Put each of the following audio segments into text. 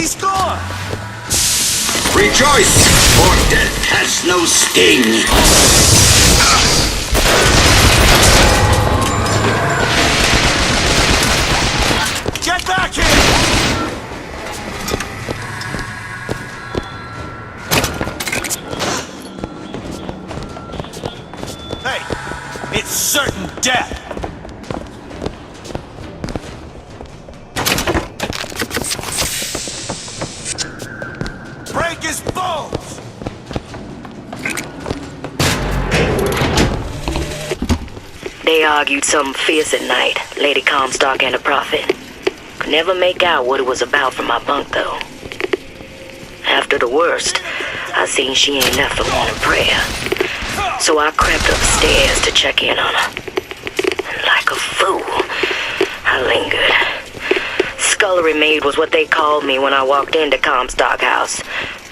He's gone! Rejoice, for death has no sting! Get back here! Hey, it's certain death! Break his bones! They argued something fierce at night, Lady Comstock and the Prophet. Could never make out what it was about from my bunk, though. After the worst, I seen she ain't left for morning prayer. So I crept upstairs to check in on her. And like a fool, I lingered. Scullery maid was what they called me when I walked into Comstock House.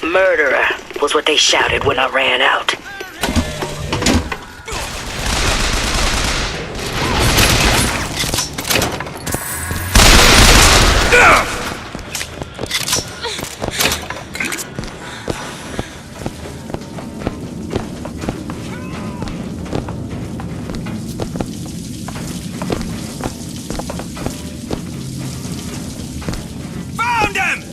Murderer was what they shouted when I ran out. Found him!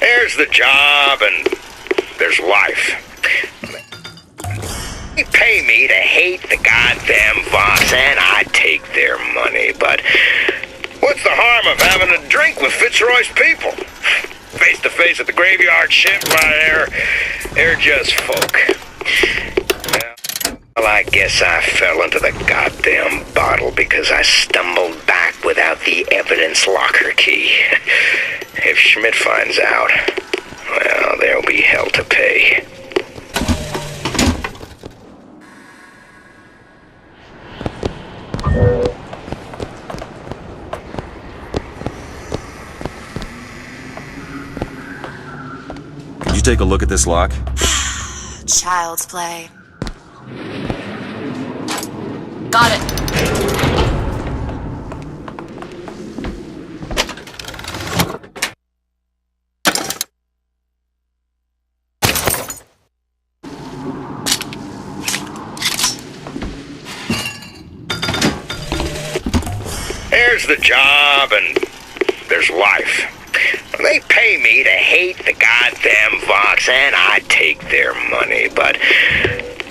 There's the job, and there's life. They pay me to hate the goddamn Vox, and I take their money, but what's the harm of having a drink with Fitzroy's people? Face to face at the graveyard shift, why, they're just folk. Well, I guess I fell into the goddamn bottle because I stumbled back without the evidence locker key. If Schmidt finds out, well, there'll be hell to pay. Could you take a look at this lock? Child's play. Got it. There's the job, and there's life. They pay me to hate the goddamn Vox, and I take their money, but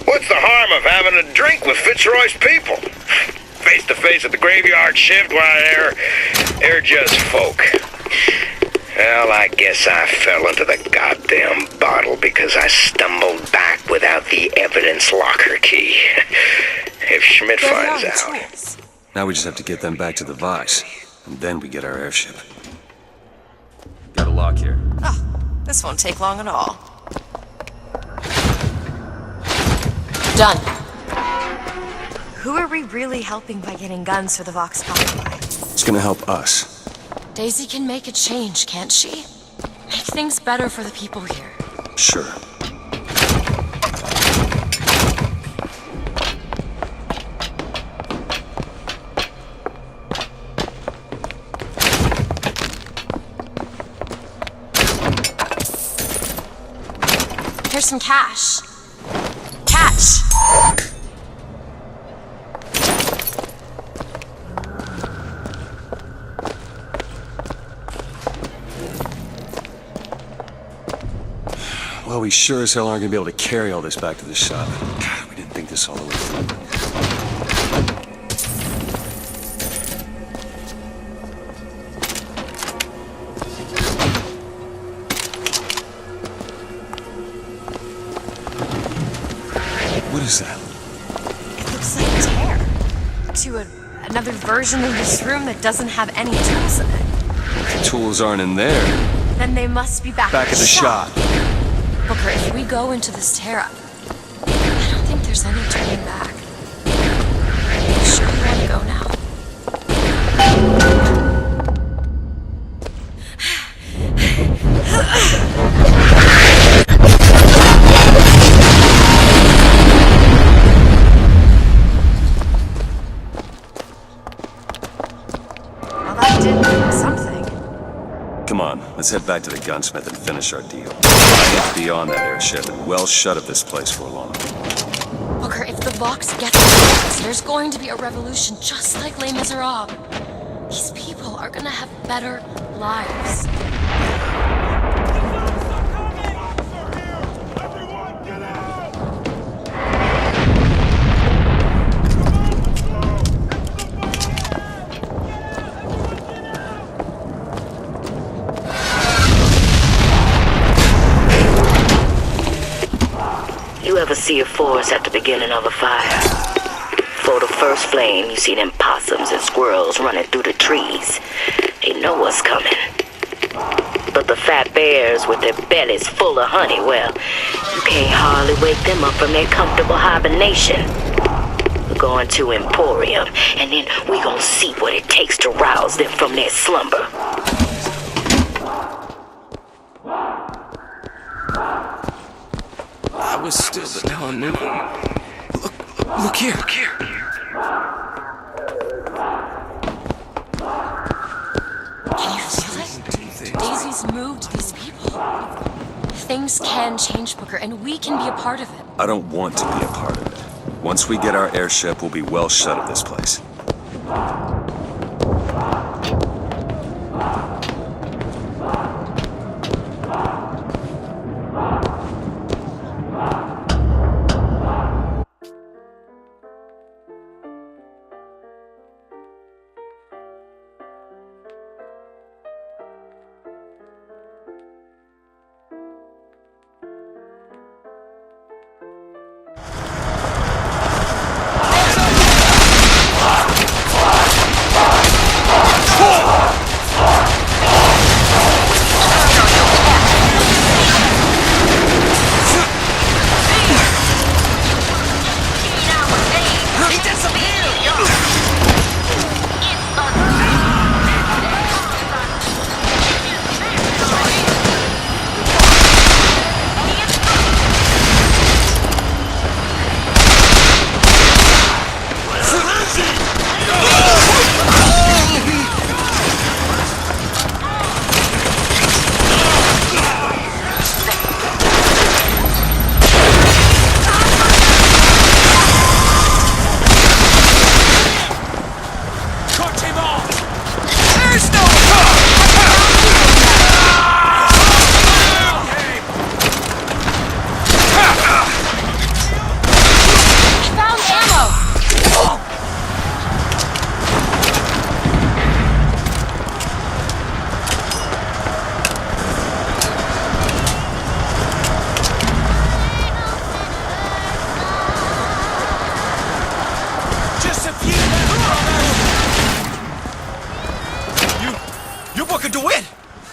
what's the harm of having a drink with Fitzroy's people? Face to face at the graveyard shift, why, they're just folk. Well, I guess I fell into the goddamn bottle because I stumbled back without the evidence locker key. If Schmidt finds out... Now we just have to get them back to the Vox, and then we get our airship. Got a lock here. Oh, this won't take long at all. Done. Who are we really helping by getting guns for the Vox Populi? It's gonna help us. Daisy can make a change, can't she? Make things better for the people here. Sure. Here's some cash. Catch! Well, we sure as hell aren't gonna be able to carry all this back to the shop. God, we didn't think this all the way through. What is that? It looks like a tear. To another version of this room that doesn't have any tools in it. The tools aren't in there. Then they must be back Back at the shop. Booker, if we go into this tear-up, there's any turning back. You sure you want to go now? Well, that did something. Come on, let's head back to the gunsmith and finish our deal. I need to be on that airship and well shut of this place for long. Booker, if the Vox gets us, there's going to be a revolution just like Les Miserables. These people are gonna have better lives. You ever see a forest at the beginning of a fire? For the first flame, you see them possums and squirrels running through the trees. They know what's coming. But the fat bears with their bellies full of honey, well, you can't hardly wake them up from their comfortable hibernation. We're going to Emporium, and then we're gonna see what it takes to rouse them from their slumber. I was still the dawn knew. Look here. Look here. Can you feel it? Daisy's moved these people. Things can change, Booker, and we can be a part of it. I don't want to be a part of it. Once we get our airship, we'll be well shut of this place.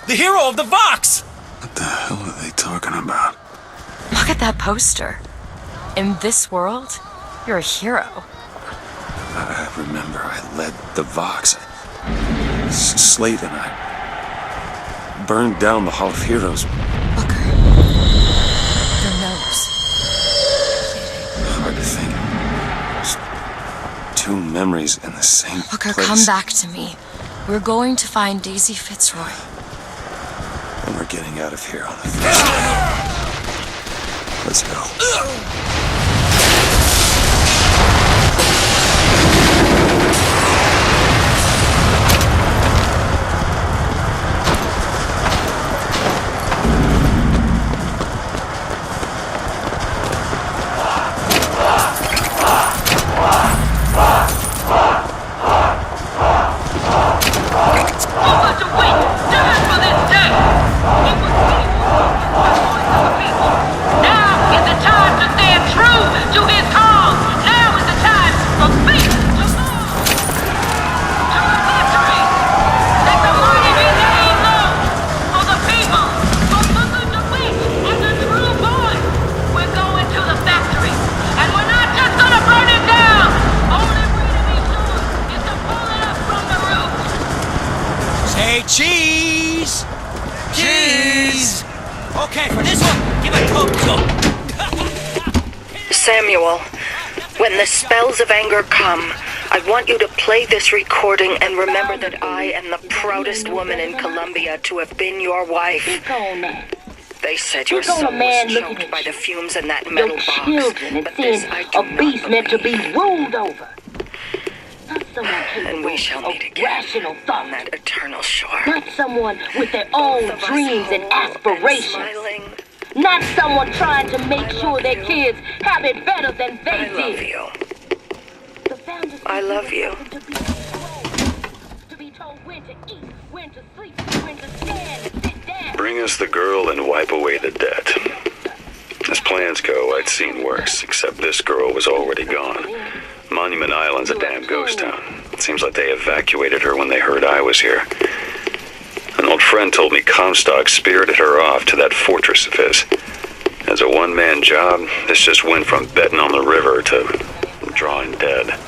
The hero of the Vox! What the hell are they talking about? Look at that poster. In this world, you're a hero. I remember I led the Vox. Slate and I burned down the Hall of Heroes. Booker. Your nose. Hard to think. There's two memories in the same Booker, place. come back to me. We're going to find Daisy Fitzroy. And we're getting out of here on the first day. Let's go. Now is the time to stand true Samuel, when the spells of anger come, I want you to play this recording and remember that I am the proudest woman in Colombia to have been your wife. They said your soul was choked by the fumes in that metal box, but this I do not believe. Meant to be ruled over. And we shall meet again on that eternal shore. Not someone with their own dreams and aspirations. Not someone trying to make sure their kids have it better than they did. I love you. To be told when to eat, when to sleep, when to stand and sit down. Bring us the girl and wipe away the debt. As plans go, I'd seen worse, except this girl was already gone. Monument Island's a damn ghost town. It seems like they evacuated her when they heard I was here. An old friend told me Comstock spirited her off to that fortress of his. As a one-man job, this just went from betting on the river to drawing dead.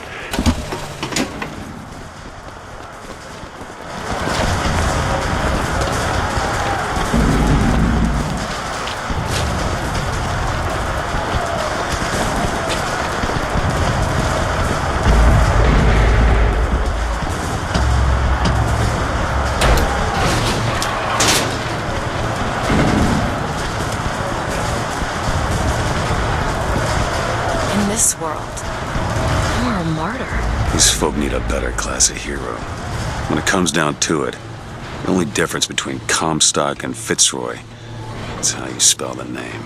This world, you're a martyr. These folk need a better class of hero. When it comes down to it, the only difference between Comstock and Fitzroy is how you spell the name.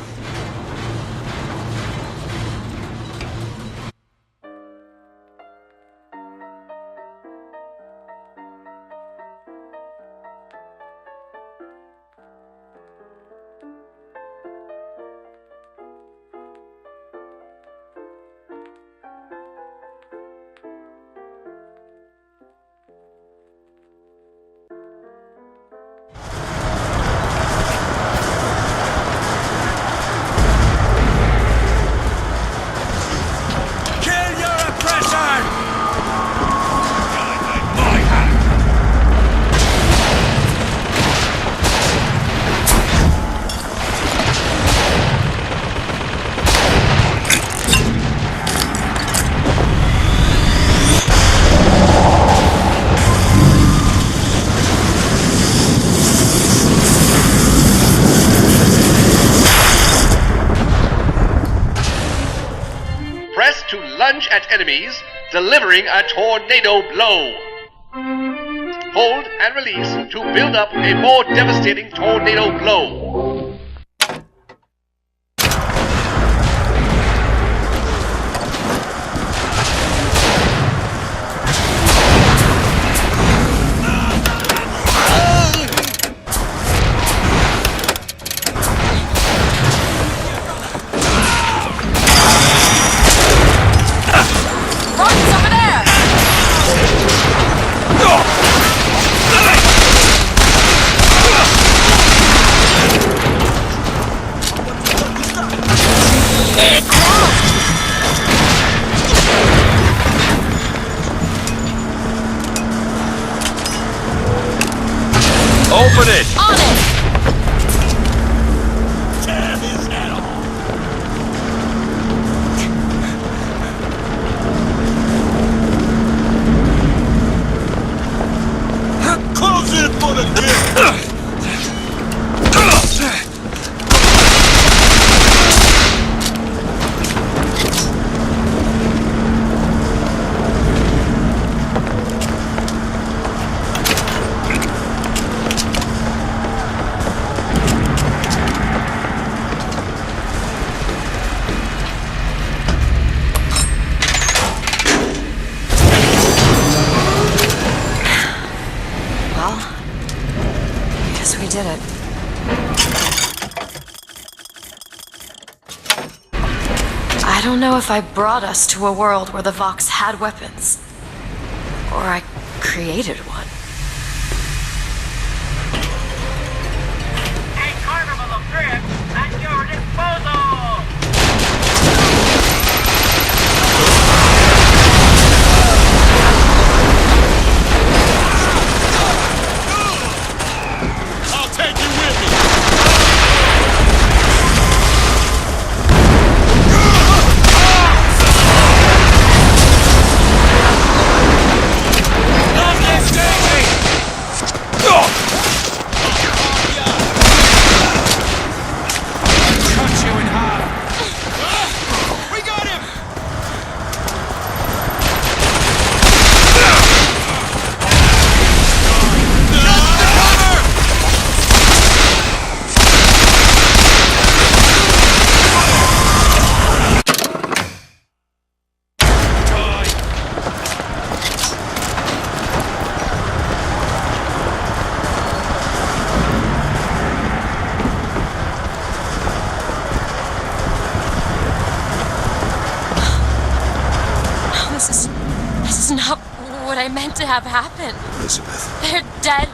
Lunge at enemies, delivering a tornado blow. Hold and release to build up a more devastating tornado blow. Open it! On it! Tear his head off! Close it for the gift! We did it. I don't know if I brought us to a world where the Vox had weapons, or I created one. A carnival of tricks at your disposal! what I meant to have happen. Elizabeth, They're dead.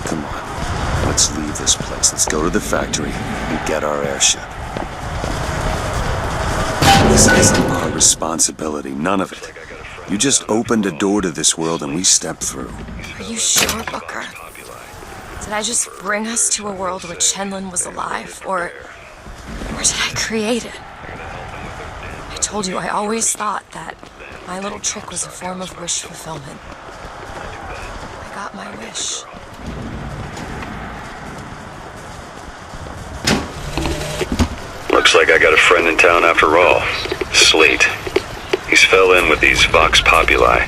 come on. Let's leave this place. Let's go to the factory and get our airship. This isn't our responsibility, none of it. You just opened a door to this world and we stepped through. Are you sure, Booker? Did I just bring us to a world where Chenlin was alive, or did I create it? I told you I always thought that my little trick was a form of wish fulfillment. I got my wish. Looks like I got a friend in town after all. Slate. He's fell in with these Vox Populi.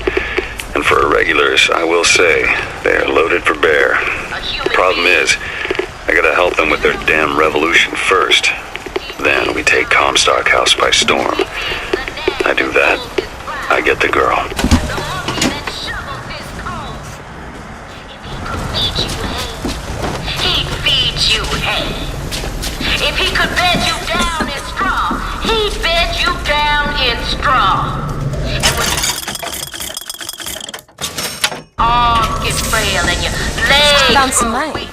And for irregulars, I will say, they're loaded for bear. Problem is, I gotta help them with their damn revolution first. Then we take Comstock House by storm. I do that, I get the girl. He'd feed you hay. If he could bed you down in straw, he'd bed you down in straw. And when arms get frail and your legs Found some money. weak,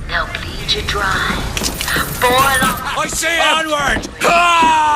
they'll bleed you dry. Boil off. I say onward! Ah!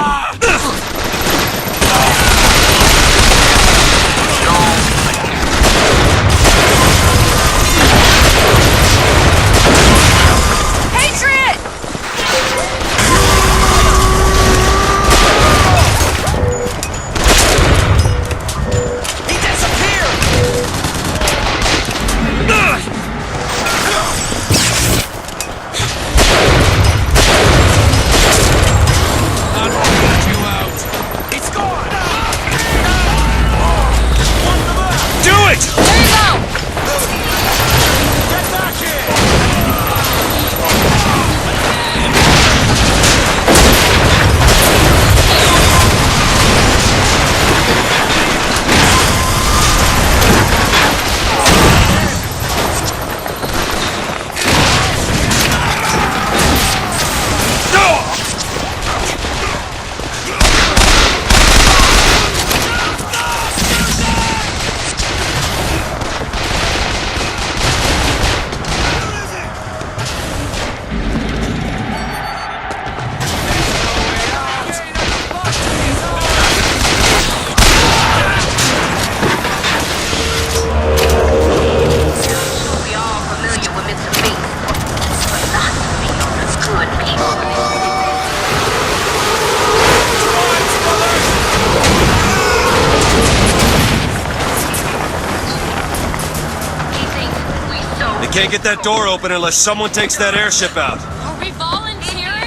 Can't get that door open unless someone takes that airship out. Are we volunteering?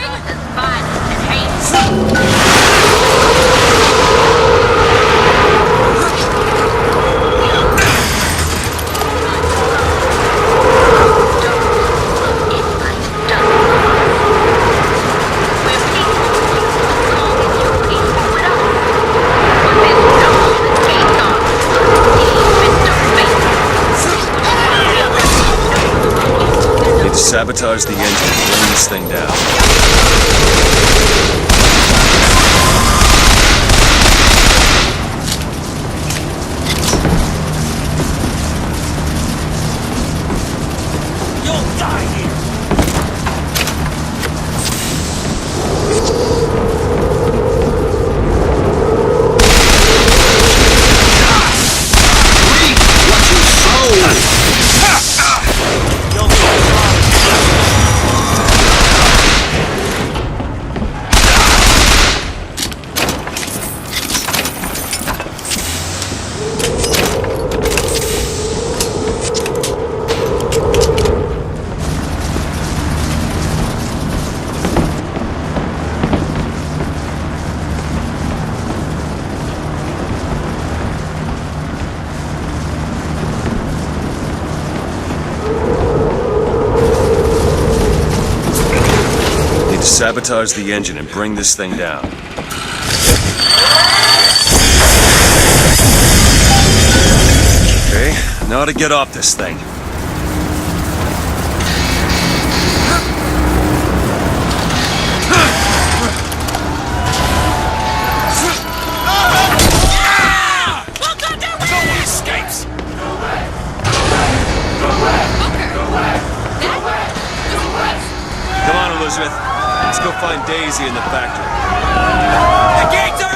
Sabotage the engine and bring this thing down. You'll die here! Reap what you sow! Sabotage the engine and bring this thing down. Okay, now to get off this thing. Elizabeth. Let's go find Daisy in the factory. The gates are